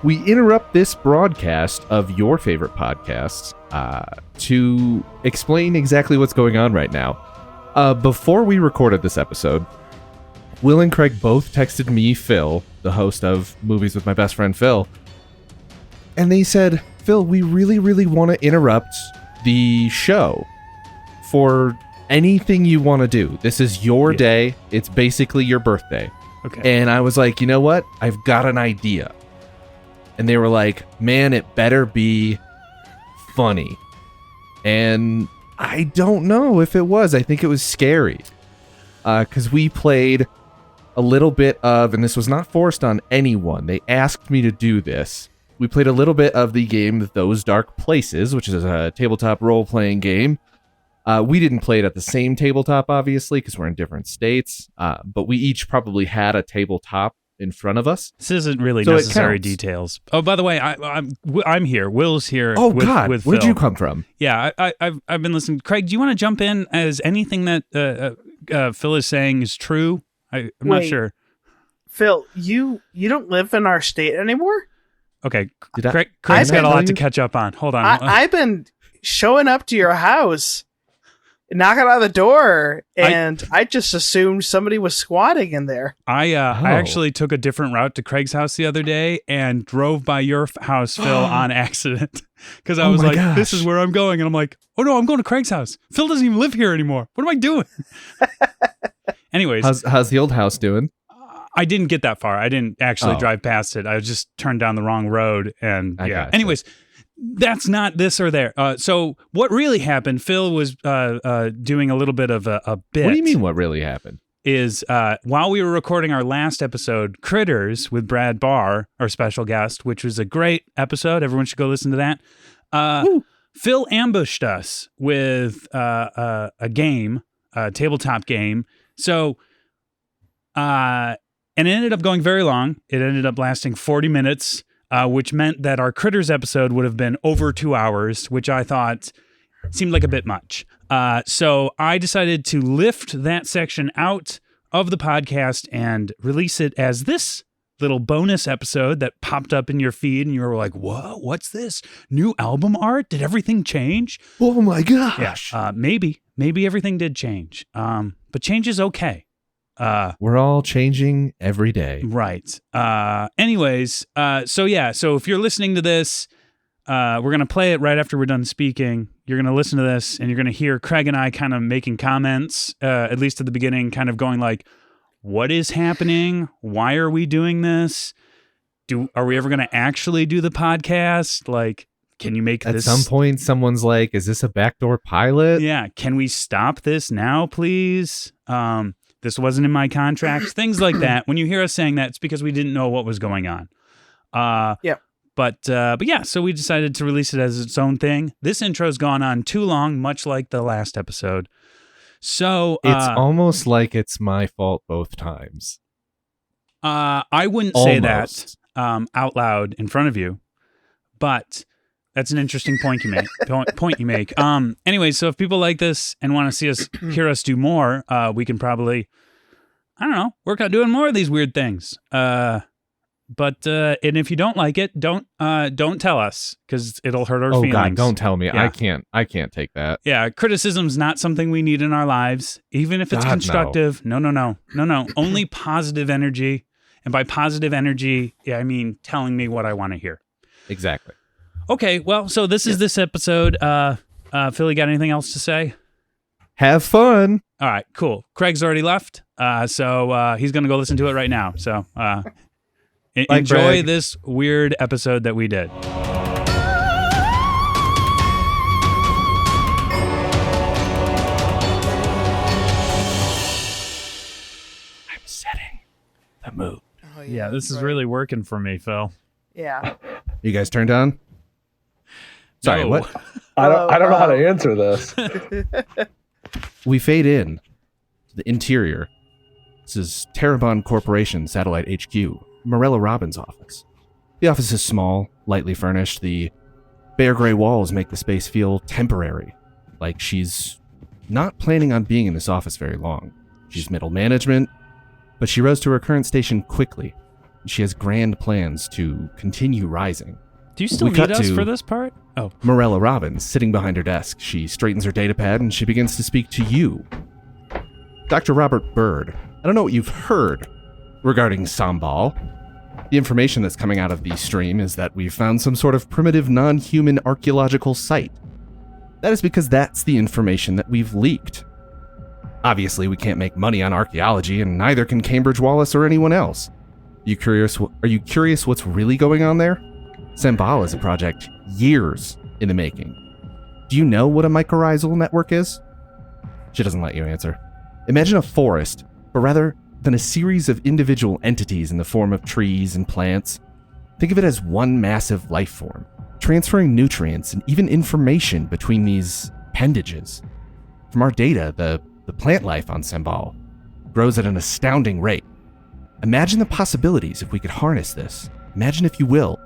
we interrupt this broadcast of your favorite podcasts to explain exactly what's going on right now. Before we recorded this episode, Will and Craig both texted me, Phil, the host of Movies with My Best Friend Phil, and they said, Phil, we really, really want to interrupt the show for anything you want to do. This is your day. It's basically your birthday. Okay. And I was like, you know what? I've got an idea. And they were like, man, it better be funny. And I don't know if it was. I think it was scary. Because we played a little bit of, and this was not forced on anyone. They asked me to do this. We played a little bit of the game Those Dark Places, which is a tabletop role-playing game. We didn't play it at the same tabletop, obviously, because we're in different states. But we each probably had a tabletop in front of us. This isn't really necessary details. Oh, by the way, I'm here. Will's here. Oh, with, God. with Where'd Phil. you come from? Yeah, I've been listening. Craig, do you want to jump in as anything that Phil is saying is true? I'm not sure. Phil, you don't live in our state anymore? Okay, Craig's got a lot to catch up on. Hold on. I've been showing up to your house, knocking on the door, and I just assumed somebody was squatting in there. I actually took a different route to Craig's house the other day and drove by your house, Phil, on accident. Because I was like, this is where I'm going. And I'm like, oh no, I'm going to Craig's house. Phil doesn't even live here anymore. What am I doing? Anyways. How's the old house doing? I didn't get that far. I didn't actually drive past it. I just turned down the wrong road. And yeah. Anyways, that's not this or there. So what really happened, Phil was doing a little bit of a bit. What do you mean what really happened? Is while we were recording our last episode, Critters, with Brad Barr, our special guest, which was a great episode. Everyone should go listen to that. Phil ambushed us with a game, a tabletop game. So, and it ended up going very long. It ended up lasting 40 minutes, which meant that our Critters episode would have been over 2 hours, which I thought seemed like a bit much. So I decided to lift that section out of the podcast and release it as this little bonus episode that popped up in your feed, and you were like, whoa, what's this? New album art? Did everything change? Oh my gosh. Yeah, maybe everything did change. But change is okay. We're all changing every day. Right. Anyways, so if you're listening to this, we're going to play it right after we're done speaking. You're going to listen to this and you're going to hear Craig and I kind of making comments, at least at the beginning, kind of going like, what is happening? Why are we doing this? Are we ever going to actually do the podcast? Like, can you make this? At some point, someone's like, is this a backdoor pilot? Yeah. Can we stop this now, please? This wasn't in my contract. Things like that. When you hear us saying that, it's because we didn't know what was going on. Yeah. But yeah, so we decided to release it as its own thing. This intro's gone on too long, much like the last episode. So it's almost like it's my fault both times. I wouldn't say that out loud in front of you, but that's an interesting point you make. Anyway, so if people like this and want to see us, hear us do more, we can probably, I don't know, work on doing more of these weird things. But and if you don't like it, don't tell us, because it'll hurt our feelings. Oh God, don't tell me. Yeah. I can't take that. Yeah, criticism's not something we need in our lives, even if it's constructive. No. Only positive energy. And by positive energy, I mean telling me what I want to hear. Exactly. Okay, well, so this is this episode. Philly, got anything else to say? Have fun. All right, cool. Craig's already left, so he's going to go listen to it right now. So enjoy Craig. this weird episode that we did. I'm setting the mood. Oh, Yeah, this is really working for me, Phil. Yeah. You guys turned on? Sorry, No. what? I don't know how to answer this. We fade in to the interior. This is Terrabon Corporation Satellite HQ, Morella Robbins' office. The office is small, lightly furnished. The bare gray walls make the space feel temporary, like she's not planning on being in this office very long. She's middle management, but she rose to her current station quickly. She has grand plans to continue rising. Do you still need us for this part? Oh. Morella Robbins, sitting behind her desk. She straightens her datapad and she begins to speak to you. Dr. Robert Byrd, I don't know what you've heard regarding Sambal. The information that's coming out of the stream is that we've found some sort of primitive non-human archaeological site. That is because that's the information that we've leaked. Obviously, we can't make money on archaeology, and neither can Cambridge Wallace or anyone else. Are you curious what's really going on there? Sambal is a project years in the making. Do you know what a mycorrhizal network is? She doesn't let you answer. Imagine a forest, but rather than a series of individual entities in the form of trees and plants. Think of it as one massive life form, transferring nutrients and even information between these appendages. From our data, the plant life on Sambal grows at an astounding rate. Imagine the possibilities if we could harness this. Imagine, if you will,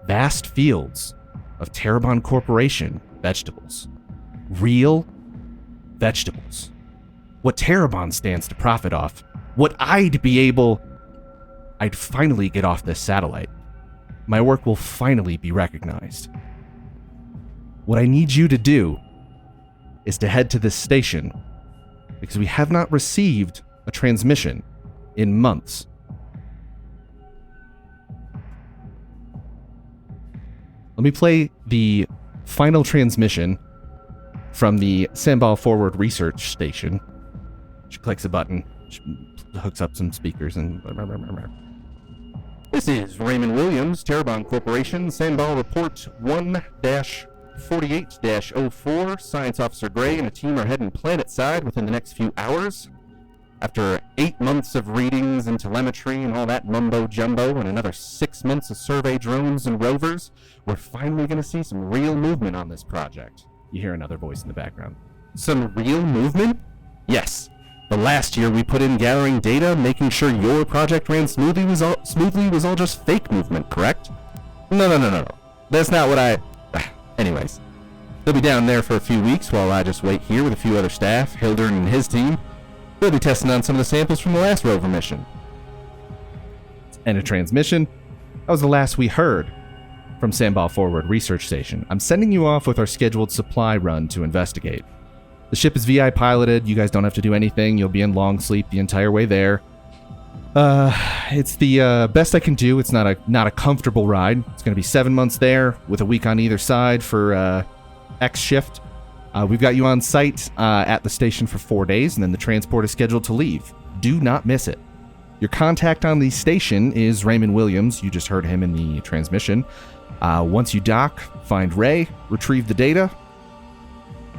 vast fields of Terabon Corporation vegetables. Real vegetables. What Terabon stands to profit off. What I'd finally get off this satellite. My work will finally be recognized. What I need you to do is to head to this station, because we have not received a transmission in months. Let me play the final transmission from the Sambal Forward Research Station. She clicks a button, she hooks up some speakers, and... This is Raymond Williams, Terabon Corporation, Sambal Report 1-48-04. Science Officer Gray and a team are heading planet-side within the next few hours. After 8 months of readings and telemetry and all that mumbo-jumbo and another 6 months of survey drones and rovers, we're finally going to see some real movement on this project. You hear another voice in the background. Some real movement? Yes. The last year we put in gathering data, making sure your project ran smoothly was all just fake movement, correct? No. That's not what I... Anyways. They'll be down there for a few weeks while I just wait here with a few other staff, Hildern and his team. They'll be testing on some of the samples from the last rover mission. And a transmission? That was the last we heard from Sambal Forward Research Station. I'm sending you off with our scheduled supply run to investigate. The ship is VI piloted. You guys don't have to do anything. You'll be in long sleep the entire way there. It's the best I can do. It's not a comfortable ride. It's going to be 7 months there with a week on either side for X shift. We've got you on site at the station for 4 days, and then the transport is scheduled to leave. Do not miss it. Your contact on the station is Raymond Williams. You just heard him in the transmission. Once you dock, find Ray, retrieve the data.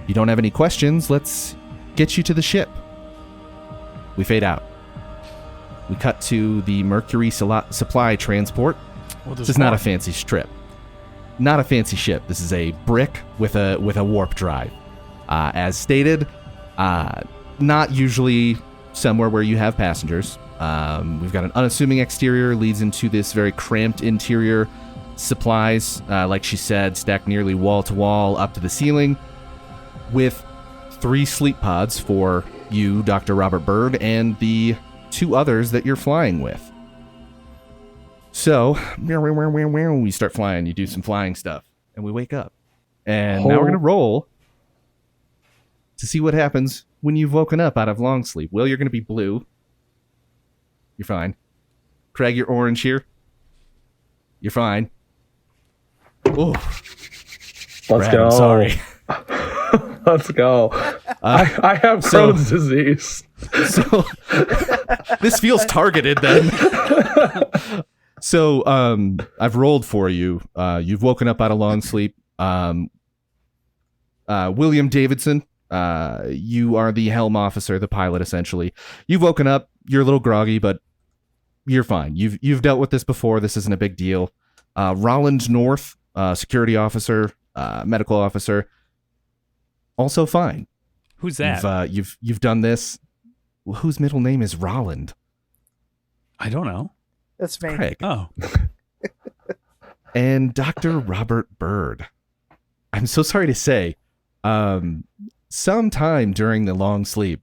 If you don't have any questions, let's get you to the ship. We fade out. We cut to the Mercury supply transport. This is not a fancy strip. Not a fancy ship. This is a brick with a warp drive. As stated, not usually somewhere where you have passengers. We've got an unassuming exterior, leads into this very cramped interior. Supplies, like she said, stacked nearly wall to wall up to the ceiling, with 3 sleep pods for you, Dr. Robert Byrd, and the 2 others that you're flying with. So, we start flying. You do some flying stuff, and we wake up. And now we're going to roll to see what happens when you've woken up out of long sleep. Will, you're going to be blue. You're fine. Craig, you're orange here. You're fine. Oh, Let's go. I'm sorry. Let's go. I have Crohn's disease. So this feels targeted then. So I've rolled for you. You've woken up out of long sleep. William Davidson, you are the helm officer, the pilot essentially. You've woken up. You're a little groggy, but you're fine. You've dealt with this before. This isn't a big deal. Roland North, security officer, medical officer, also fine. Who's that? You've done this. Well, whose middle name is Roland? I don't know. That's me. Craig. Oh. And Dr. Robert Byrd. I'm so sorry to say, sometime during the long sleep,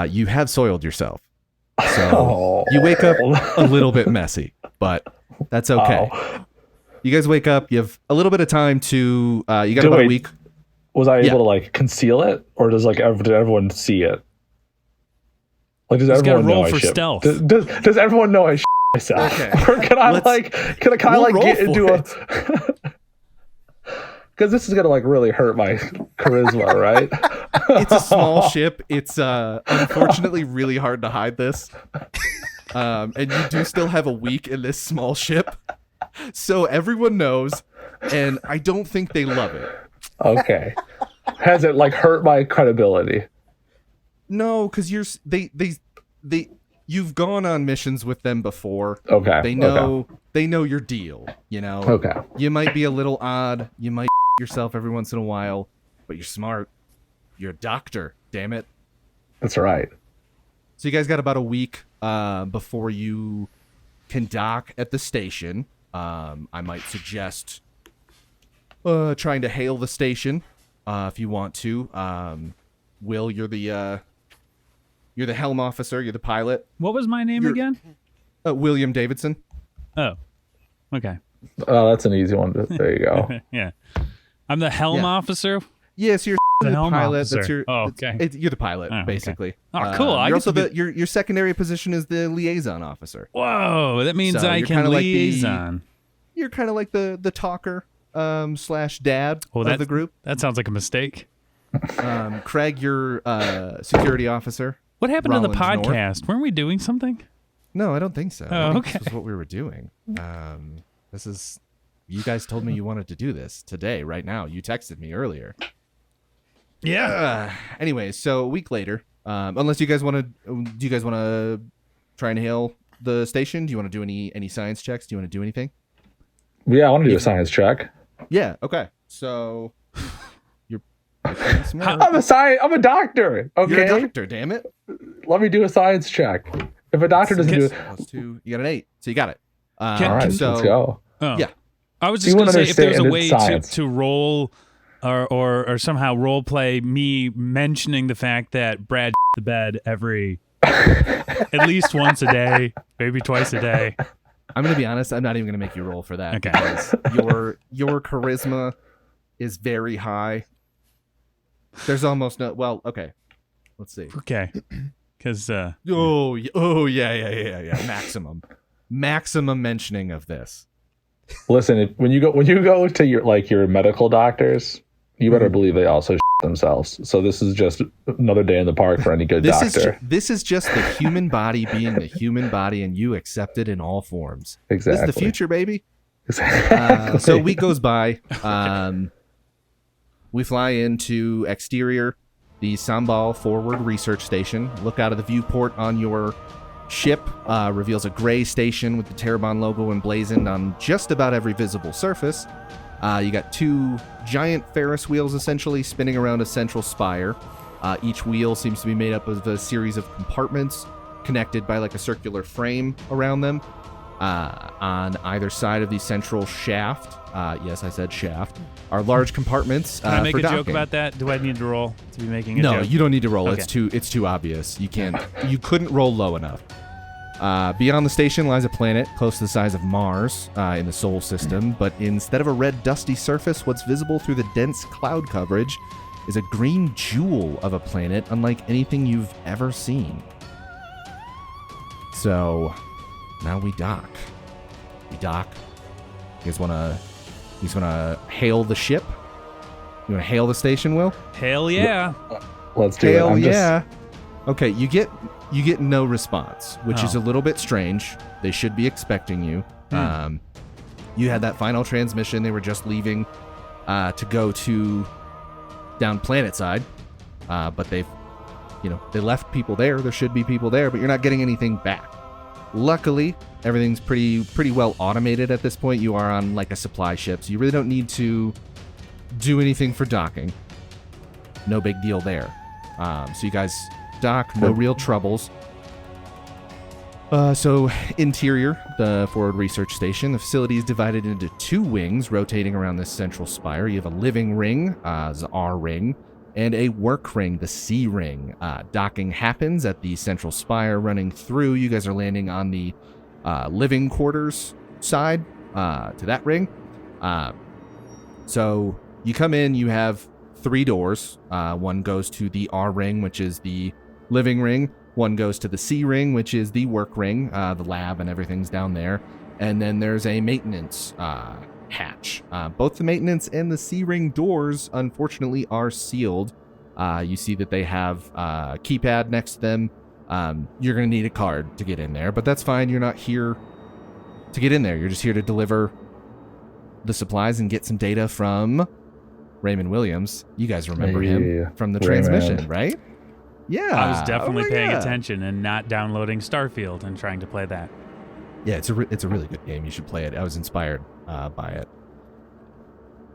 you have soiled yourself. So you wake up a little bit messy, but that's okay. Oh. You guys wake up. You have a little bit of time to. You got about a week. Was I able to like conceal it, or did everyone see it? Like, does everyone know I shit? Stealth. Does everyone know I shit myself? Okay. Or can I get into a? Because this is gonna like really hurt my charisma, right? It's a small ship. It's unfortunately really hard to hide this. And you do still have a week in this small ship. So everyone knows, and I don't think they love it. Okay. Has it like hurt my credibility? No, because you've gone on missions with them before. Okay. They know your deal, you know. Okay. You might be a little odd, you might yourself every once in a while, but you're smart. You're a doctor, damn it. That's right. So you guys got about a week before you can dock at the station. I might suggest trying to hail the station if you want to. Will, you're the helm officer. You're the pilot. What was my name again? William Davidson. Oh, okay. Oh, that's an easy one. There you go. Yeah, I'm the helm officer. Yes, you're the helm pilot. officer. That's your. Okay. You're the pilot, Okay. basically. Oh, cool. You're also your secondary position is the liaison officer. Whoa, that means So I you're can kinda like liaison. You're kind of like the talker / dad of the group. That sounds like a mistake. Craig, you're security officer. What happened to the Roland's podcast? Weren't we doing something? No, I don't think so. Oh, I think okay. This is what we were doing. This is. You guys told me you wanted to do this today, right now. You texted me earlier. Yeah. Anyway, so a week later, unless you guys want to, do you guys want to try and hail the station? Do you want to do any science checks? Do you want to do anything? Yeah, I want to do a science check. Yeah. Okay. So you're pretty smart. I'm a doctor. Okay. You're a doctor. Damn it. Let me do a science check. If a doctor doesn't do it, +2, you got an 8, so you got it. all right, so, let's go. Oh. Yeah. I was just going to say if there was a way science. to roll or somehow role play me mentioning the fact that Brad the bed every at least once a day, maybe twice a day. I'm gonna be honest. I'm not even gonna make you roll for that. Okay. Because your charisma is very high. There's almost no. Well, okay. Let's see. Okay. Because yeah. Maximum mentioning of this. Listen, when you go to your medical doctors, you better believe they also themselves. So this is just another day in the park for any good doctor. This is just the human body being the human body, and you accept it in all forms. Exactly. This is the future, baby. Exactly. So a week goes by. We fly into exterior, the Sambal Forward Research Station. Look out of the viewport on your ship. Reveals a gray station with the Terabon logo emblazoned on just about every visible surface. You got 2 giant Ferris wheels essentially spinning around a central spire. Each wheel seems to be made up of a series of compartments connected by like a circular frame around them. On either side of the central shaft, yes, I said shaft, are large compartments. can I make for a joke docking. about that? Do I need to roll to be making a No, joke? you don't need to roll. Okay. It's too obvious. You can't. You couldn't roll low enough. Beyond the station lies a planet close to the size of Mars in the Sol system, but instead of a red dusty surface, what's visible through the dense cloud coverage is a green jewel of a planet unlike anything you've ever seen. So now we dock. You guys wanna hail the ship? You wanna hail the station, Will? Hell yeah. Let's do Hell it. yeah. Okay, you get no response, which is a little bit strange. They should be expecting you. You had that final transmission. They were just leaving to go to down planet side, but they left people there. There should be people there, but you're not getting anything back. Luckily, everything's pretty well automated at this point. You are on like a supply ship, so you really don't need to do anything for docking. No big deal there. So you guys dock, no real troubles. So interior, the forward research station. The facility is divided into 2 wings rotating around this central spire. You have a living ring, the R ring, and a work ring, the C ring. Docking happens at the central spire running through. You guys are landing on the living quarters side to that ring. So you come in, you have 3 doors. One goes to the R ring, which is the living ring. One goes to the C ring, which is the work ring, the lab and everything's down there. And then there's a maintenance hatch. Both the maintenance and the C ring doors, unfortunately, are sealed. You see that they have a keypad next to them. You're going to need a card to get in there, but that's fine. You're not here to get in there. You're just here to deliver the supplies and get some data from Raymond Williams. You guys remember him from the transmission, right? Yeah. I was definitely paying attention and not downloading Starfield and trying to play that. Yeah, it's a really good game. You should play it. I was inspired by it.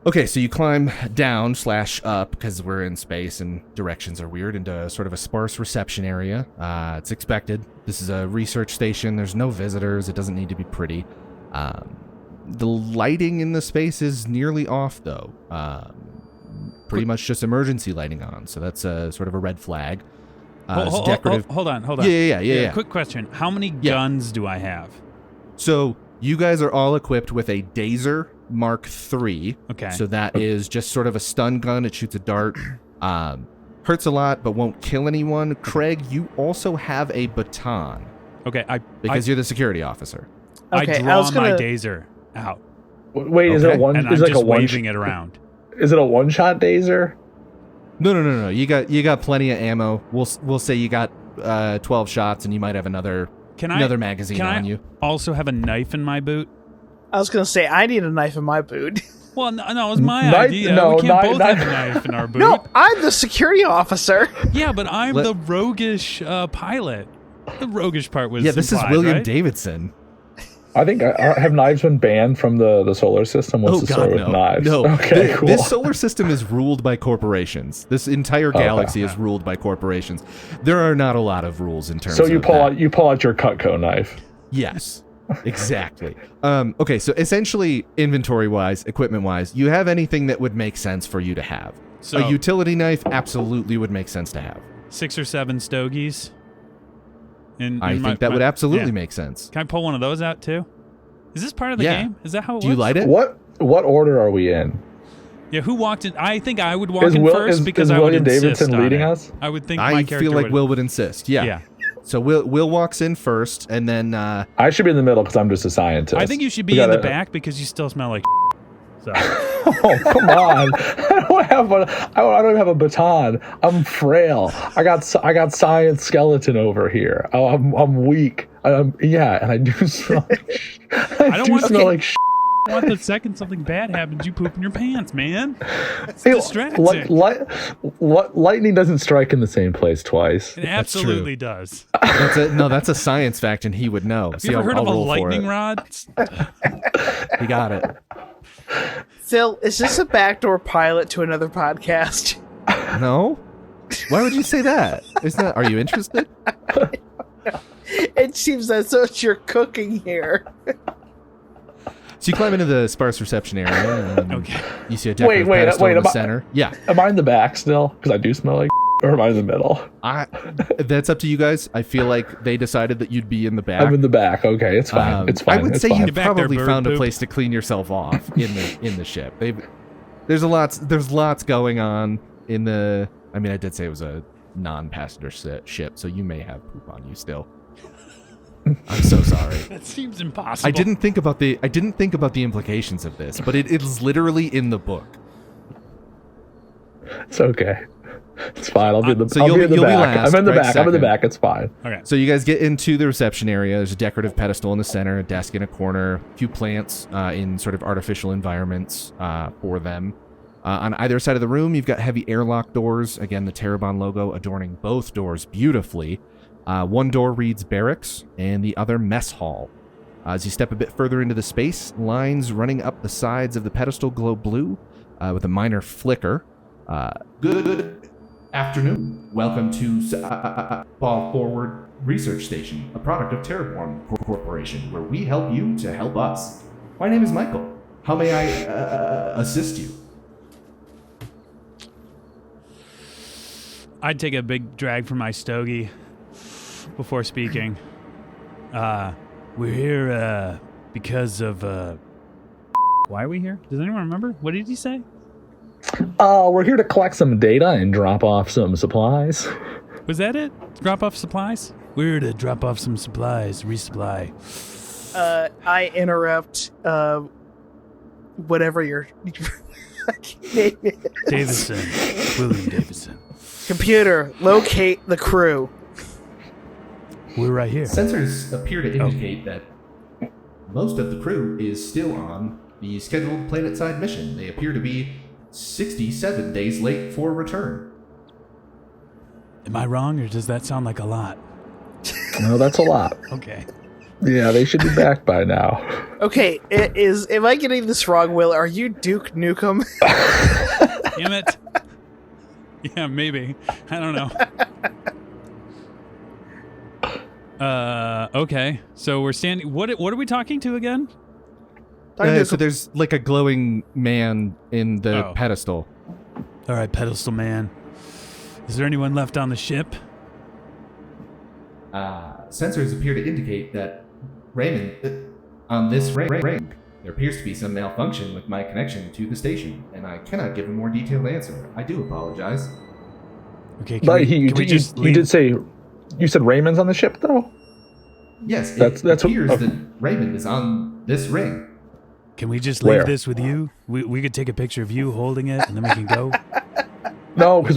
Okay, so you climb down / up because we're in space and directions are weird into sort of a sparse reception area. It's expected. This is a research station. There's no visitors. It doesn't need to be pretty. The lighting in the space is nearly off, though. Pretty much just emergency lighting on. So that's sort of a red flag. Decorative. Hold on. Yeah. Quick question. How many guns do I have? So you guys are all equipped with a Dazer Mark III. Okay. So that is just sort of a stun gun. It shoots a dart. Hurts a lot, but won't kill anyone. Craig, you also have a baton. Okay. Because you're the security officer. Okay, I draw my Dazer out. Wait, is it a one? And is I'm it like just a one? waving it around. Is it a one-shot Dazer? No. You got plenty of ammo. We'll say you got 12 shots, and you might have another magazine on you. Also have a knife in my boot. I was gonna say I need a knife in my boot. Well, no, it was my idea. We can't both have a knife in our boot. No, I'm the security officer. Yeah, but I'm the roguish pilot. The roguish part was this implied, is William right? Davidson. I think have knives been banned from the solar system? What's the story with knives? No. Okay, cool. This solar system is ruled by corporations. This entire galaxy is ruled by corporations. There are not a lot of rules in terms. So you of pull that. you pull out your Cutco knife. Yes, exactly. Okay, so essentially, inventory-wise, equipment-wise, you have anything that would make sense for you to have. So, a utility knife absolutely would make sense to have. 6 or 7 stogies. I think that would absolutely make sense. Can I pull one of those out too? Is this part of the game? Is that how it works? Do you light it? What order are we in? Yeah, who walked in? I think I would walk in first because I would William Davidson leading us? I would think my character feel like Will would insist. Yeah. So Will walks in first, and then I should be in the middle because I'm just a scientist. I think you should be in the back because you still smell like. So. Oh, come on! I don't even have a baton. I'm frail. I got science skeleton over here. I'm weak. And I do smell. I want the second something bad happens, you poop in your pants, man. It's distracting. Lightning doesn't strike in the same place twice. It absolutely does. That's a science fact, and he would know. Have you ever heard of a lightning rod? He got it. Phil, is this a backdoor pilot to another podcast? No. Why would you say that? Are you interested? It seems that's what you're cooking here. So you climb into the sparse reception area. And okay. You see a decorative pedestal in the center. Yeah. Am I in the back still? Because I do smell like. Or am I in the middle? That's up to you guys. I feel like they decided that you'd be in the back. I'm in the back. Okay, it's fine. It's fine. I would say you probably found a place to clean yourself off in the ship. There's lots going on in the. I mean, I did say it was a non-passenger ship, so you may have poop on you still. I'm so sorry. That seems impossible. I didn't think about the implications of this, but it is literally in the book. It's okay. It's fine. I'll be in the back. I'm in the back. I'm in the back. It's fine. Okay. So you guys get into the reception area. There's a decorative pedestal in the center, a desk in a corner, a few plants in sort of artificial environments for them. On either side of the room, you've got heavy airlock doors. Again, the Terabon logo adorning both doors beautifully. One door reads barracks, and the other mess hall. As you step a bit further into the space, lines running up the sides of the pedestal glow blue with a minor flicker. Good afternoon. Welcome to Ball Forward Research Station, a product of Terraform Corporation, where we help you to help us. My name is Michael. How may I assist you? I'd take a big drag from my stogie before speaking. We're here because of why are we here? Does anyone remember? What did he say? We're here to collect some data and drop off some supplies. Was that it? Drop off supplies? We're here to drop off some supplies, resupply. I interrupt whatever your name is. Davidson. William Davidson. Computer, locate the crew. We're right here. Sensors appear to indicate that most of the crew is still on the scheduled planet-side mission. They appear to be 67 days late for return. Am I wrong, or does that sound like a lot? No, that's a lot. Okay. Yeah, they should be back by now. Okay, am I getting this wrong, Will? Are you Duke Nukem? Damn it. Yeah, maybe. I don't know. Okay. So we're standing. What are we talking to again? So there's like a glowing man in the pedestal. All right, pedestal man. Is there anyone left on the ship? Sensors appear to indicate that Raymond, on this ring, there appears to be some malfunction with my connection to the station, and I cannot give a more detailed answer. I do apologize. Okay, You did say, you said Raymond's on the ship, though? Yes, that's it appears that Raymond is on this ring. Can we just leave this with you? We could take a picture of you holding it, and then we can go. No, because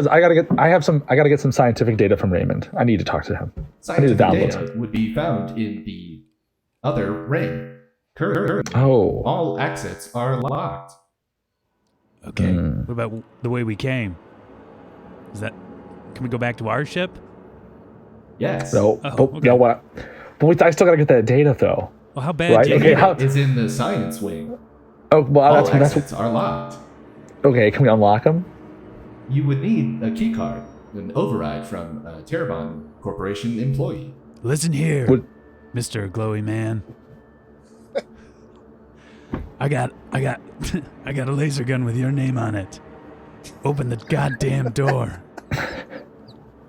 I gotta get some scientific data from Raymond. I need to talk to him. Scientific I need to download data would be found in the other ring. Currently, Oh. all exits are locked. Okay. What about the way we came? Can we go back to our ship? Yes. No, okay. no, what? But I still gotta get that data, though. Well, how bad Right? do you Okay, Data is in the science wing. Oh, well, All that's exits are locked. okay. Can we unlock them? You would need a key card, an override from a Terabon Corporation employee. Listen here, Mr. Glowy Man. I got a laser gun with your name on it. Open the goddamn door.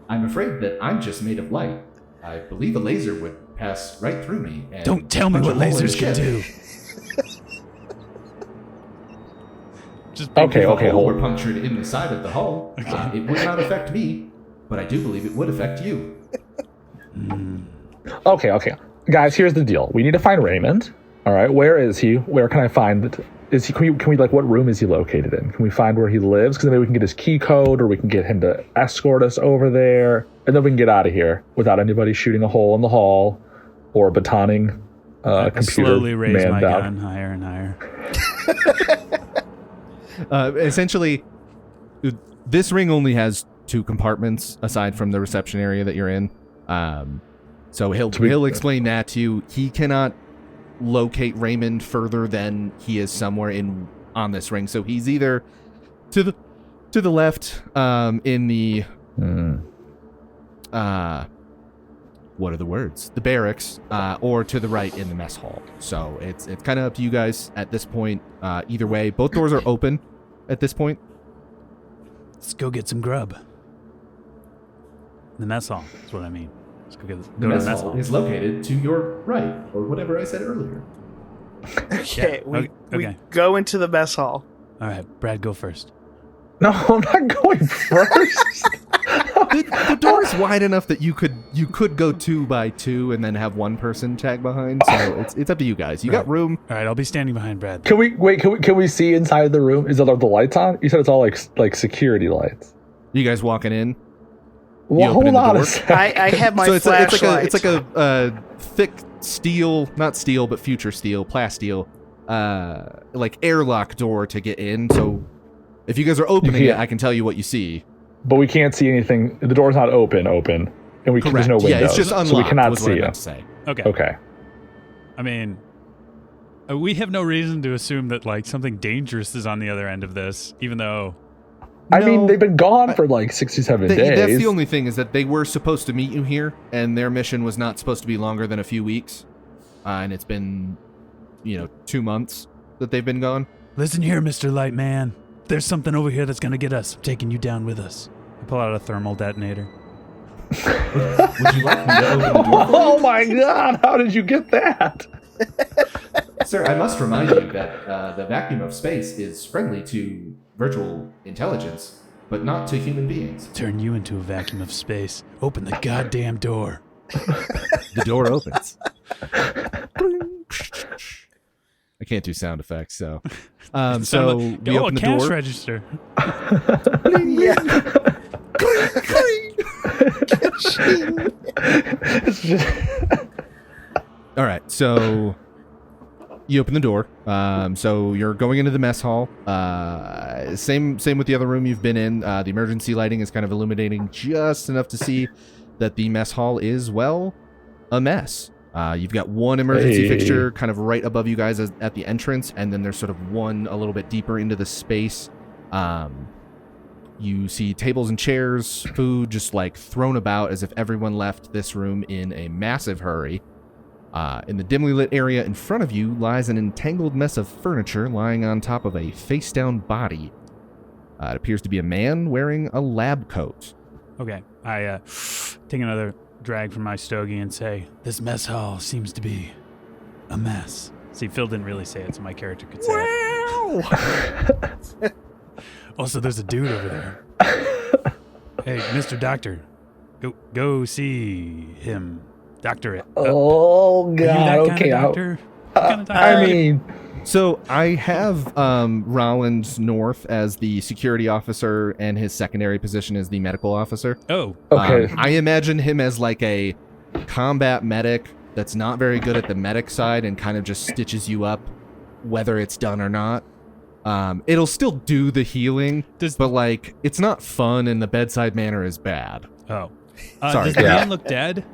I'm afraid that I'm just made of light. I believe a laser would pass right through me. And Don't tell me punch what a hole in the lasers can ship. do. Just Okay, If a hole hold. were punctured in the side of the hull, it would not affect me, but I do believe it would affect you. Okay. Guys, here's the deal. We need to find Raymond. All right, where is he? Where can I find it? Can we what room is he located in? Can we find where he lives? Because maybe we can get his key code, or we can get him to escort us over there, and then we can get out of here without anybody shooting a hole in the hall or batoning I computer slowly raise man my down. gun higher and higher. Essentially, this ring only has 2 compartments aside from the reception area that you're in. So he'll explain that to you. He cannot locate Raymond further than he is somewhere on this ring. So he's either to the left in the what are the words? The barracks, or to the right in the mess hall. So it's kind of up to you guys at this point. Either way, both doors are open at this point. Let's go get some grub. The mess hall is what I mean. Let's go The to the mess mess hall hall. is located to your right, or whatever I said earlier. Okay, Yeah, we okay. go into the mess hall. All right, Brad, go first. No, I'm not going first. The door is wide enough that you could go 2 by 2 and then have one person tag behind. So it's up to you guys. You got room. All right, I'll be standing behind Brad. Can we see inside the room? Is it the lights on? You said it's all like security lights. You guys walking in. Well, opening hold the on door? a second. I have my So it's flashlight. like a thick steel, not steel, but future steel, plasteel, like airlock door to get in. So if you guys are opening it, I can tell you what you see. But we can't see anything. The door's not open, and there's no windows. Yeah, it's just unlocked. so we cannot was what I see meant it. to say. Okay. Okay. I mean, we have no reason to assume that like something dangerous is on the other end of this, even though. I mean, No, they've been gone for like 67 days. That's the only thing, is that they were supposed to meet you here, and their mission was not supposed to be longer than a few weeks. And it's been, 2 months that they've been gone. Listen here, Mr. Light Man. There's something over here that's gonna get us. I'm taking you down with us. I pull out a thermal detonator. Would you like me to open the door for Oh my god, how did you get that? you? Sir, I must remind you that the vacuum of space is friendly to virtual intelligence, but not to human beings. Turn you into a vacuum of space. Open the goddamn door. The door opens. I can't do sound effects, so so we open the cash door. register. Yeah. It's just, All right, so you open the door. So you're going into the mess hall. Same with the other room you've been in. The emergency lighting is kind of illuminating just enough to see that the mess hall is, well, a mess. You've got one emergency fixture kind of right above you guys at the entrance, and then there's sort of one a little bit deeper into the space. You see tables and chairs, food just like thrown about as if everyone left this room in a massive hurry. In the dimly lit area in front of you lies an entangled mess of furniture lying on top of a face-down body. It appears to be a man wearing a lab coat. Okay, I take another drag from my stogie and say, "This mess hall seems to be a mess." See, Phil didn't really say it, so my character could say it. Also, there's a dude over there. Hey, Mr. Doctor, go see him. Doctor it. oh Are you god, that okay. kind of doctor? What kind of doctor? I mean, So I have Roland North as the security officer, and his secondary position is the medical officer. Oh, okay. I imagine him as like a combat medic that's not very good at the medic side and kind of just stitches you up, whether it's done or not. It'll still do the healing, but like it's not fun, and the bedside manner is bad. oh. Sorry. Does the Yeah. man look dead?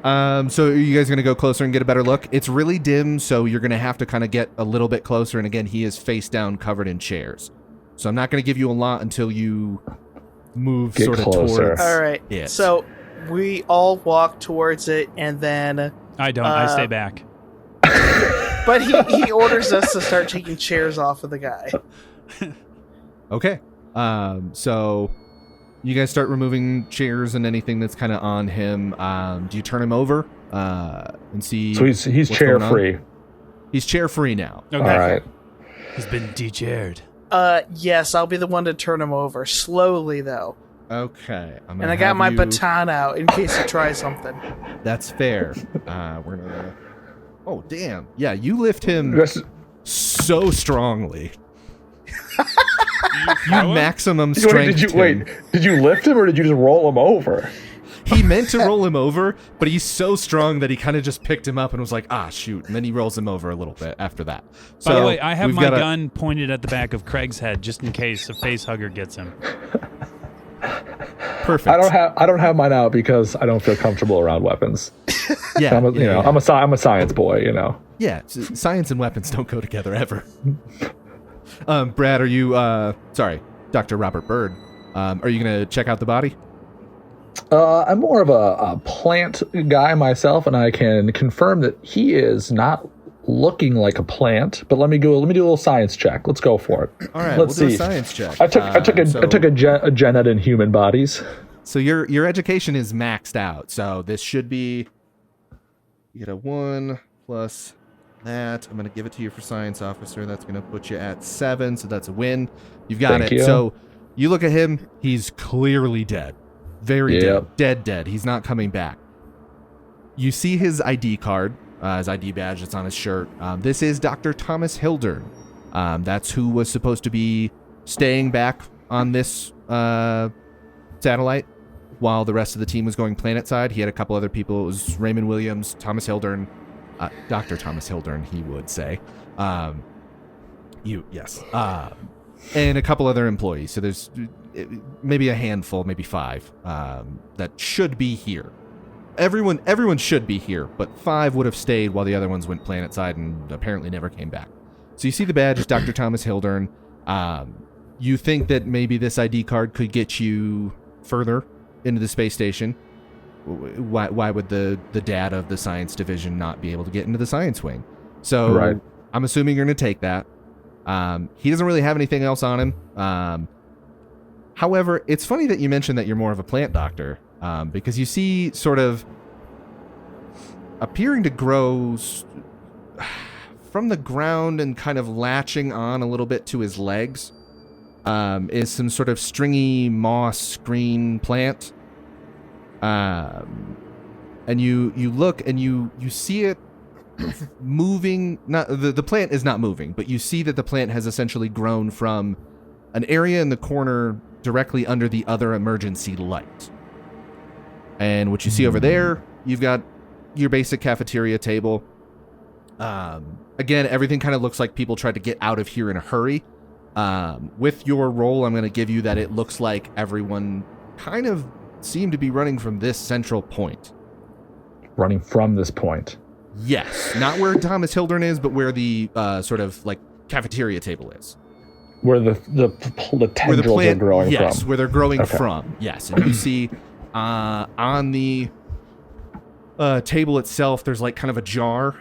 So are you guys gonna go closer and get a better look? It's really dim, so you're gonna have to kind of get a little bit closer. And again, he is face down, covered in chairs. So I'm not gonna give you a lot until you move Get sort of closer. towards. All right. it. So we all walk towards it, and then, I don't. I stay back. but he orders us to start taking chairs off of the guy. Okay. So you guys start removing chairs and anything that's kind of on him. Do you turn him over and see? So he's what's chair going on? free. He's chair free now. Okay. All right. He's been de-chaired. Yes, I'll be the one to turn him over slowly though, Okay. and I got my baton out in case he tries something. That's fair. We're gonna. Oh damn! Yeah, you lift him That's- so strongly. You throw him? maximum strength. Did you lift him or did you just roll him over? He meant to roll him over, but he's so strong that he kind of just picked him up and was like, "Ah, shoot!" And then he rolls him over a little bit after that. So By the way, I have we've my got a- gun pointed at the back of Craig's head just in case a face hugger gets him. Perfect. I don't have mine out because I don't feel comfortable around weapons. Yeah, I'm a science boy, you know. Yeah, science and weapons don't go together ever. Brad, are you? Sorry, Dr. Robert Byrd. Are you gonna check out the body? I'm more of a plant guy myself, and I can confirm that he is not looking like a plant. But let me do a little science check. Let's go for it. All right, Let's we'll do see. a science check. I took a gen ed in human bodies. So your education is maxed out. So this should be. You get a 1 plus that. I'm gonna give it to you for science officer. That's gonna put you at 7. So that's a win. You've got Thank it. you. So you look at him. He's clearly dead. Very Yep. dead. He's not coming back. You see his ID card, his ID badge that's on his shirt. This is Dr. Thomas Hildern. That's who was supposed to be staying back on this satellite while the rest of the team was going planet side. He had a couple other people. It was Raymond Williams, Thomas Hildern, Dr. Thomas Hildern, he would say. Yes. And a couple other employees. So there's maybe a handful, maybe 5, that should be here. Everyone should be here, but 5 would have stayed while the other ones went planet side and apparently never came back. So you see the badge is Dr. Thomas Hildern. You think that maybe this ID card could get you further into the space station. Why would the dad of the science division not be able to get into the science wing? So Right. I'm assuming you're going to take that. He doesn't really have anything else on him. However, it's funny that you mentioned that you're more of a plant doctor, because you see sort of appearing to grow from the ground and kind of latching on a little bit to his legs is some sort of stringy moss green plant. And you look and you see it moving. Not the plant is not moving, but you see that the plant has essentially grown from an area in the corner directly under the other emergency light. And what you see over there, you've got your basic cafeteria table. Again, everything kind of looks like people tried to get out of here in a hurry. With your role, I'm going to give you that it looks like everyone kind of seemed to be running from this central point. Running from this point. Yes, not where Thomas Hildern is, but where the sort of like cafeteria table is. Where the tendrils are growing from. Yes, where they're growing from. Yes, and you see on the table itself, there's like kind of a jar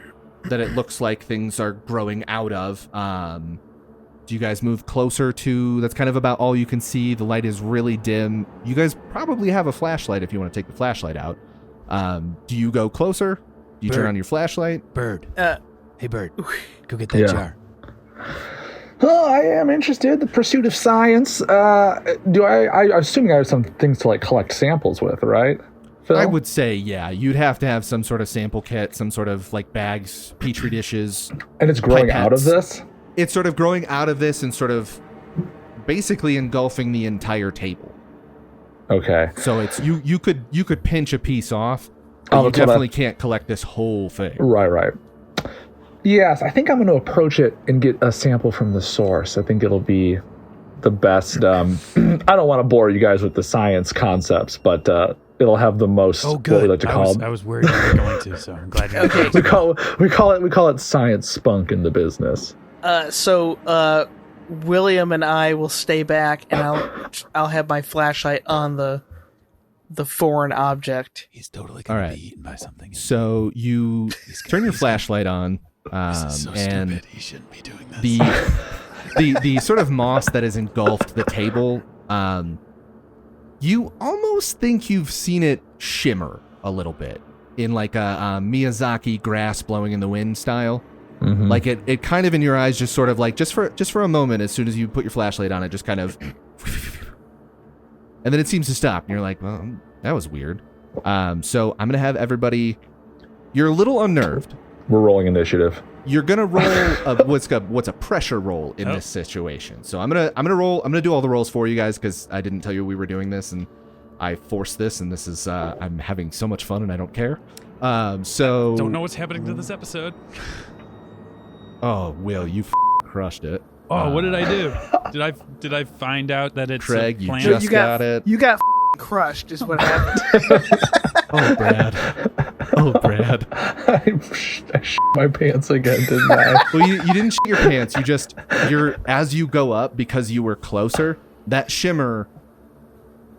that it looks like things are growing out of. Do you guys move closer to? That's kind of about all you can see. The light is really dim. You guys probably have a flashlight if you want to take the flashlight out. Do you go closer? Do you turn on your flashlight? Byrd. Hey, Byrd. Go get that jar. Oh, I am interested. The pursuit of science. I'm assuming I have some things to like collect samples with, right? Phil? I would say, yeah. You'd have to have some sort of sample kit, some sort of like bags, petri dishes. And it's growing pipettes. out of this? It's sort of growing out of this and sort of basically engulfing the entire table. Okay. So it's you could pinch a piece off, but you definitely can't collect this whole thing. Right. Yes, I think I'm going to approach it and get a sample from the source. I think it'll be the best. I don't want to bore you guys with the science concepts, but it'll have the most. Oh, good. What we like to call I was worried you were going to, so I'm glad you Okay. we call it science spunk in the business. So William and I will stay back, and I'll have my flashlight on the foreign object. He's totally going All to right. be eaten by something. So you turn your flashlight on, This is so and stupid. He shouldn't be doing this. the sort of moss that has engulfed the table, you almost think you've seen it shimmer a little bit in like a Miyazaki grass blowing in the wind style. Mm-hmm. Like it kind of in your eyes, just sort of like just for a moment. As soon as you put your flashlight on, it just kind of, and then it seems to stop. And you're like, well, that was weird. So I'm gonna have everybody. You're a little unnerved. We're rolling initiative. You're gonna roll what's a pressure roll in this situation. So I'm gonna do all the rolls for you guys because I didn't tell you we were doing this and I forced this and this is I'm having so much fun and I don't care. So Don't know what's happening to this episode. Oh, Will, you crushed it. Oh, what did I do? Did I find out that it's Craig, a you plant? just got it. You got crushed, is what happened. Oh, Brad. I shit my pants again, didn't I? Well, you didn't shit your pants. As you go up, because you were closer, that shimmer,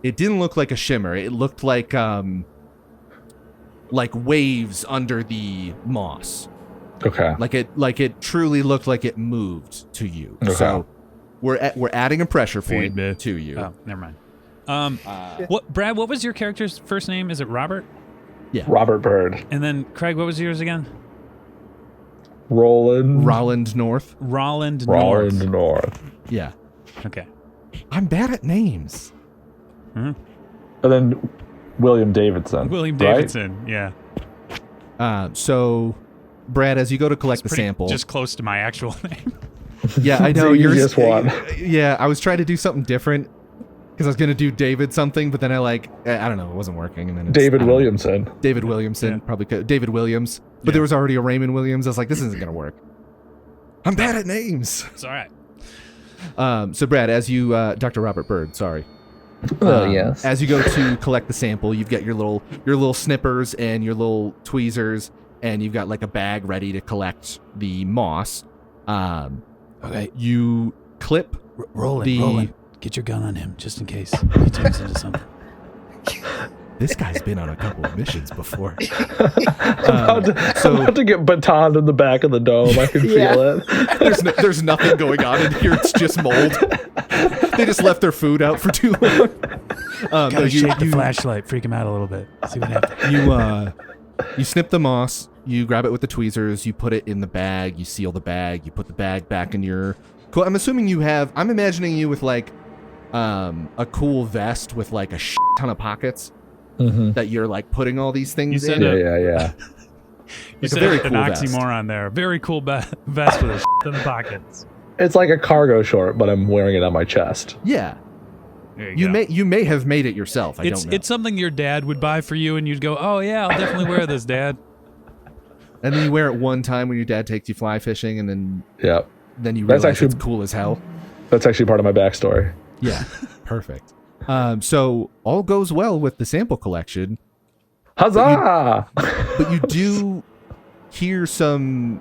it didn't look like a shimmer. It looked like waves under the moss. Okay. Like it truly looked like it moved to you. Okay. So we're adding a pressure point Feed me. to you. Oh, never mind. Brad, what was your character's first name? Is it Robert? Yeah. Robert Byrd. And then Craig, what was yours again? Roland North. Roland North. Yeah. Okay. I'm bad at names. And then William Davidson. William right? Davidson. Yeah. So, Brad, as you go to collect the Pretty sample, just close to my actual name. yeah, I know The you're easiest one. Yeah, I was trying to do something different because I was gonna do David something, but then I don't know, it wasn't working. And then it's, David Williamson. David Williamson, Yeah. probably David Williams, but Yeah. there was already a Raymond Williams. I was like, this isn't gonna work. I'm bad at names. It's all right. So, Brad, as you, Dr. Robert Byrd, sorry. Yes. As you go to collect the sample, you've got your little snippers and your little tweezers, and you've got like a bag ready to collect the moss. Okay. You clip Roland, get your gun on him just in case he turns into something. This guy's been on a couple of missions before. I'm about to get batoned in the back of the dome. I can feel it. There's nothing going on in here. It's just mold. They just left their food out for too long. Gotta shake the flashlight, freak him out a little bit. See what happens. You snip the moss. You grab it with the tweezers. You put it in the bag. You seal the bag. You put the bag back in your. Cool. I'm assuming you have. I'm imagining you with like a cool vest with like a ton of pockets that you're like putting all these things in. Yeah. You said very an cool vest. oxymoron there. Very cool vest with a ton of pockets. It's like a cargo short, but I'm wearing it on my chest. Yeah. There You may have made it yourself. I don't know. It's something your dad would buy for you, and you'd go, "Oh yeah, I'll definitely wear this, Dad." And then you wear it one time when your dad takes you fly fishing, and then you That's realize actually- it's cool as hell. That's actually part of my backstory. Yeah, perfect. So all goes well with the sample collection, Huzzah! but you do hear some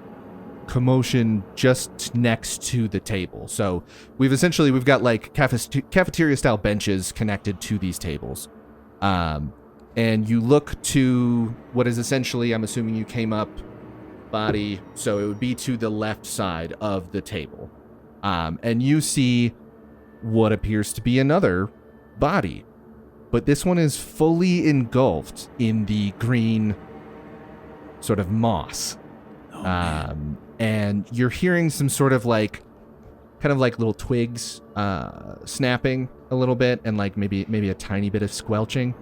commotion just next to the table. So we've got like cafeteria style benches connected to these tables. And you look to what is essentially, I'm assuming you came up body, so it would be to the left side of the table. And you see what appears to be another body, but this one is fully engulfed in the green sort of moss. And you're hearing some sort of like, kind of like little twigs snapping a little bit, and like maybe a tiny bit of squelching.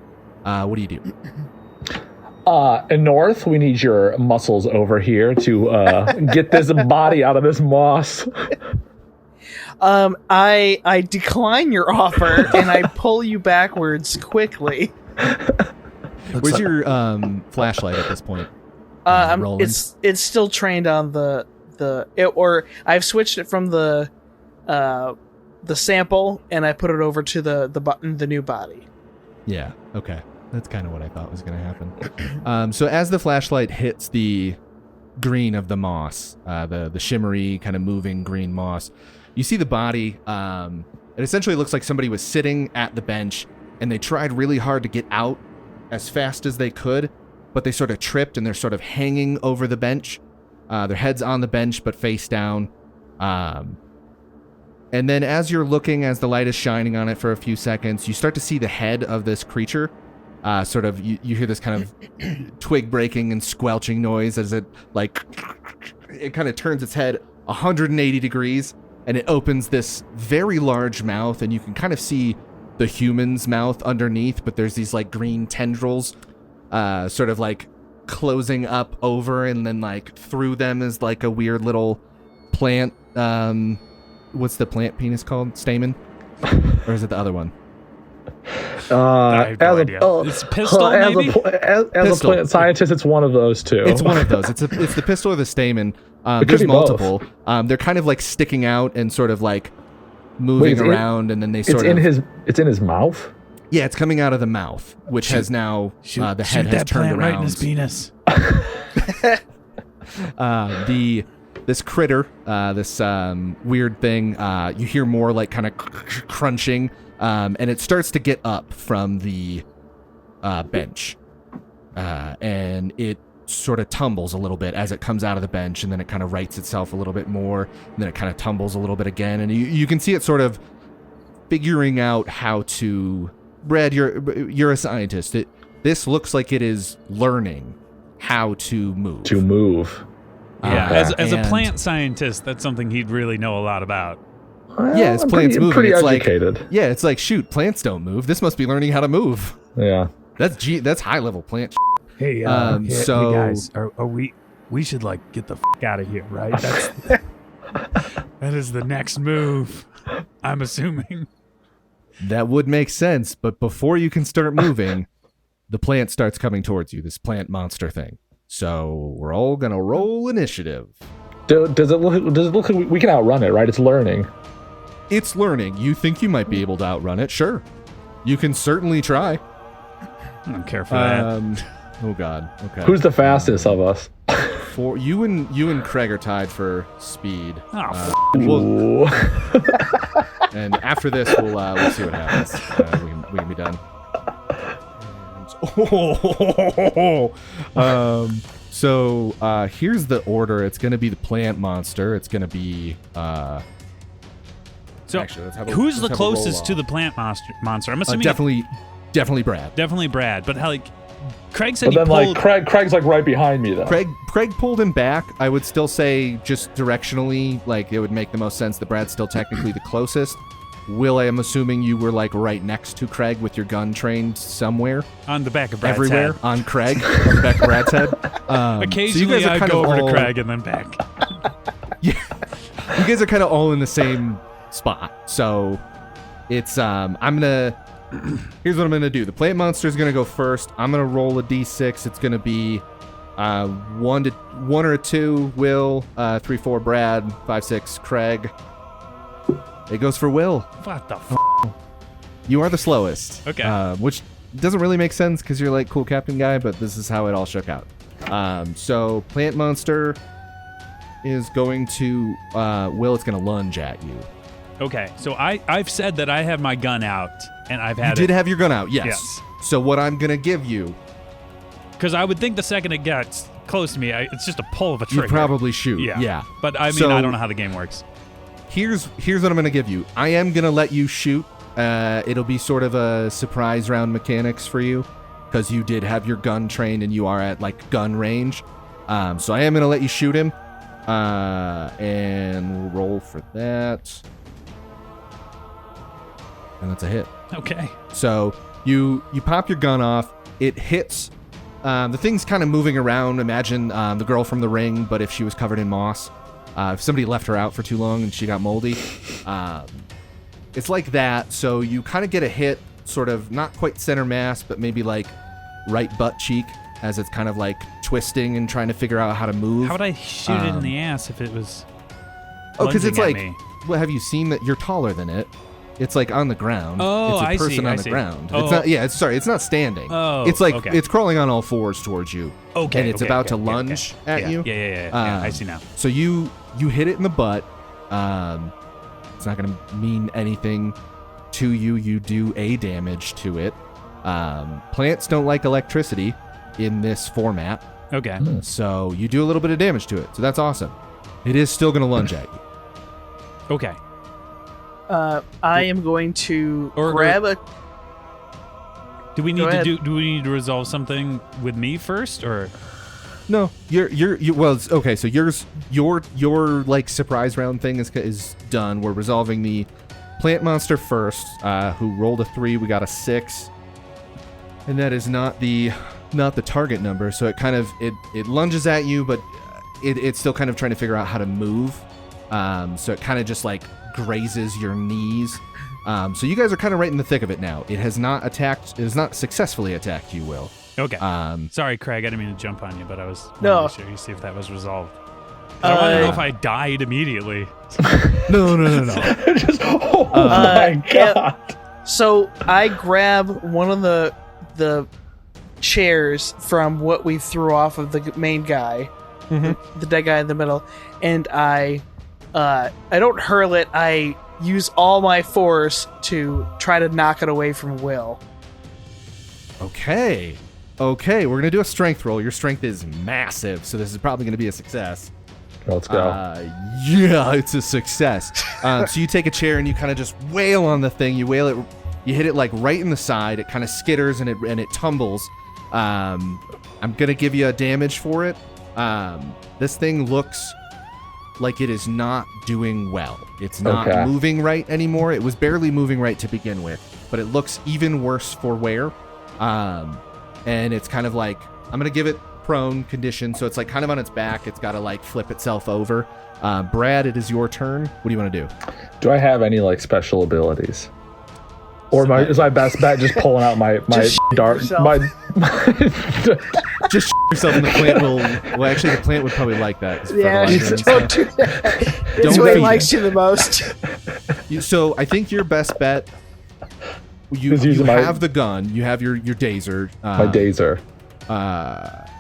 What do you do? In North, we need your muscles over here to get this body out of this moss. I decline your offer and I pull you backwards quickly. Where's your flashlight at this point? Roland? It's still trained on or I've switched it from the sample and I put it over to the new body. Yeah. Okay. That's kind of what I thought was going to happen. So as the flashlight hits the green of the moss, the shimmery kind of moving green moss, you see the body. It essentially looks like somebody was sitting at the bench and they tried really hard to get out as fast as they could, but they sort of tripped and they're sort of hanging over the bench. Their heads on the bench, but face down. And then as you're looking, as the light is shining on it for a few seconds, you start to see the head of this creature. Sort of, you hear this kind of twig breaking and squelching noise as it kind of turns its head 180 degrees, and it opens this very large mouth, and you can kind of see the human's mouth underneath, but there's these like green tendrils sort of like closing up over, and then like through them is like a weird little plant. What's the plant penis called? Stamen? Or is it the other one? I have no idea. It's pistol, maybe? As a plant scientist, it's one of those two. It's one of those. It's the pistil or the stamen. There's multiple. They're kind of like sticking out and sort of like moving around, and then they sort of... It's in his mouth? Yeah, it's coming out of the mouth, which has now... the head has turned around. Right in his penis. This critter, this weird thing, you hear more like kind of crunching, and it starts to get up from the bench, and it sort of tumbles a little bit as it comes out of the bench, and then it kind of rights itself a little bit more, and then it kind of tumbles a little bit again, and you can see it sort of figuring out how to... Brad, you're a scientist. This looks like it is learning how to move. Yeah, as a plant scientist, that's something he'd really know a lot about. Well, yeah, it's plants moving. Pretty it's educated. Like, yeah, it's like, shoot, plants don't move. This must be learning how to move. Yeah, that's high level plant. Hey, so hey guys, are we should like get the out of here, right? That is the next move. I'm assuming that would make sense, but before you can start moving, the plant starts coming towards you. This plant monster thing. So we're all gonna roll initiative. Does it look like we can outrun it, right? It's learning. It's learning. You think you might be able to outrun it? Sure, you can certainly try. I don't care for that. Oh God. Okay. Who's the fastest of us? For you and Craig are tied for speed. Ooh. And after this, we'll see what happens. We can be done. So here's the order. It's going to be the plant monster. It's going to be So actually, let's have who's the let's have a roll closest to off. the plant monster? I'm assuming definitely Brad. definitely Brad. But how, like Craig said, But he then pulled. Craig's like right behind me though. Craig pulled him back. I would still say just directionally, like it would make the most sense that Brad's still technically the closest. Will, I am assuming you were like right next to Craig with your gun trained somewhere. On the back of Brad's Everywhere head. on Craig, on the back of Brad's head. Occasionally, so you guys are I kind go of over all- to Craig and then back. You guys are kind of all in the same spot. So it's here's what I'm gonna do. The plant monster is gonna go first. I'm gonna roll a d6. It's gonna be 1 or a 2 Will, 3 4 Brad, 5 6 Craig. It goes for Will. What the You are the slowest. Okay. Which doesn't really make sense because you're like cool captain guy, but this is how it all shook out. So plant monster is going to Will. It's going to lunge at you. Okay, so I've said that I have my gun out, and I've You had did it. have your gun out, yes. Yes. So what I'm going to give you, Because I would think the second it gets close to me, it's just a pull of a you trigger. probably shoot. Yeah. Yeah. But I mean, So- I don't know how the game works. Here's what I'm going to give you. I am going to let you shoot. It'll be sort of a surprise round mechanics for you because you did have your gun trained and you are at like gun range. So I am going to let you shoot him. And we'll roll for that. And that's a hit. Okay. So you pop your gun off. It hits. The thing's kind of moving around. Imagine the girl from The Ring, but if she was covered in moss. If somebody left her out for too long and she got moldy. It's like that. So you kind of get a hit, sort of not quite center mass, but maybe like right butt cheek as it's kind of like twisting and trying to figure out how to move. How would I shoot it in the ass if it was? Because it's like, lunging at me? well, have you seen that you're taller than it? It's like on the ground. Oh, it's a I person see, on I the see. ground. Oh. It's not. Yeah, it's not standing. Oh, it's like okay. it's crawling on all fours towards you. Okay. and it's okay, about okay, to okay, lunge okay. at Yeah, you. Yeah, I see now. So you hit it in the butt. It's not going to mean anything to you. You do a damage to it. Plants don't like electricity in this format, Okay. so you do a little bit of damage to it. So that's awesome. It is still going to lunge at you. Okay. I am going to Or- grab a. Do we need Go to ahead. do we need to resolve something with me first, or? No, you well, okay, so your like surprise round thing is done. We're resolving the plant monster first, who rolled a 3, we got a 6. And that is not the target number, so it kind of it lunges at you, but it's still kind of trying to figure out how to move. So it kind of just like grazes your knees. So you guys are kind of right in the thick of it now. It has not successfully attacked you, Will. Okay. Um, Sorry, Craig. I didn't mean to jump on you, but I was No. wanted to sure you see if that was resolved. I want to know if I died immediately. no. Just, my yeah. god. So I grab one of the chairs from what we threw off of the main guy, the dead guy in the middle, and I don't hurl it. I use all my force to try to knock it away from Will. Okay, we're gonna do a strength roll. Your strength is massive, so this is probably gonna be a success. Let's go. Yeah, it's a success. So you take a chair and you kind of just wail on the thing. You wail it. You hit it like right in the side. It kind of skitters and it tumbles. I'm gonna give you a damage for it. This thing looks like it is not doing well. It's not Okay. moving right anymore. It was barely moving right to begin with, but it looks even worse for wear. And it's kind of like, I'm gonna give it prone condition, so it's like kind of on its back. It's got to like flip itself over. Brad, it is your turn. What do you want to do? Do I have any like special abilities? Or is my best bet just pulling out my Just dart? yourself. My Just yourself, and the plant will. Well, actually, the plant would probably like that. It's Yeah, fertilizer and don't stuff. do that. It's Don't what he feed likes it. you the most. So I think your best bet. You Is using my- have the gun. You have your dazer. my dazer.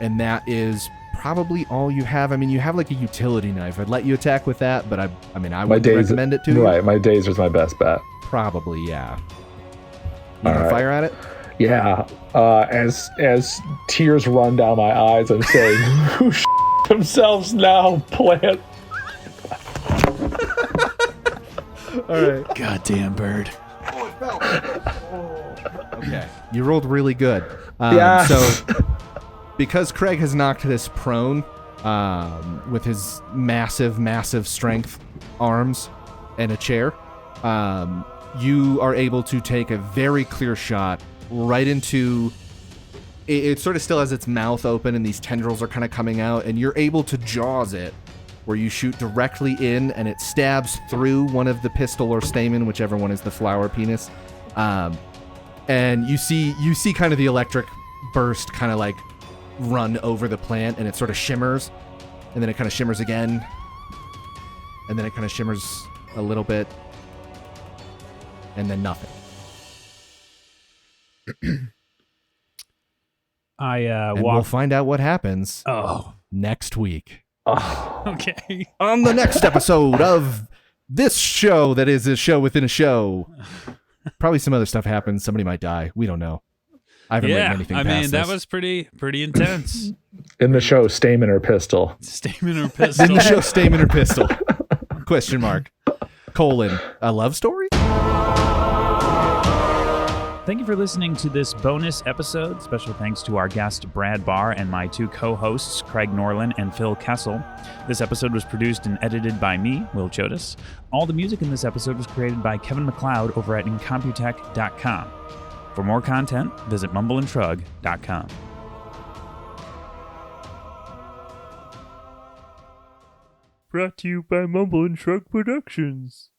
And that is probably all you have. I mean, you have like a utility knife. I'd let you attack with that, but I mean, I My would dazer. recommend it to you. Right, my dazer's my best bet. Probably, yeah. You All gonna right. fire at it? Yeah. As tears run down my eyes, I'm saying, "Who themselves now, plant?" All right. Goddamn Byrd. Okay. You rolled really good. Yeah. So, because Craig has knocked this prone with his massive strength arms and a chair, you are able to take a very clear shot right into... It sort of still has its mouth open and these tendrils are kind of coming out, and you're able to jaws it, where you shoot directly in and it stabs through one of the pistil or stamen, whichever one is the flower penis. And you see kind of the electric burst kind of like run over the plant, and it sort of shimmers, and then it kind of shimmers again, and then it kind of shimmers a little bit, and then nothing. And we'll find out what happens next week. Okay. On the next episode of this show that is a show within a show. Probably some other stuff happens. Somebody might die. We don't know. I haven't written anything past mean, that this. was pretty intense. In the show, Stamen or Pistol? Stamen or pistol? In the show, Stamen or Pistol? Question mark. Colon. A love story? Thank you for listening to this bonus episode. Special thanks to our guest, Brad Barr, and my two co-hosts, Craig Norlin and Phil Kessel. This episode was produced and edited by me, Will Chodos. All the music in this episode was created by Kevin MacLeod over at incomputech.com. For more content, visit mumbleandtrug.com. Brought to you by Mumble and Shrug Productions.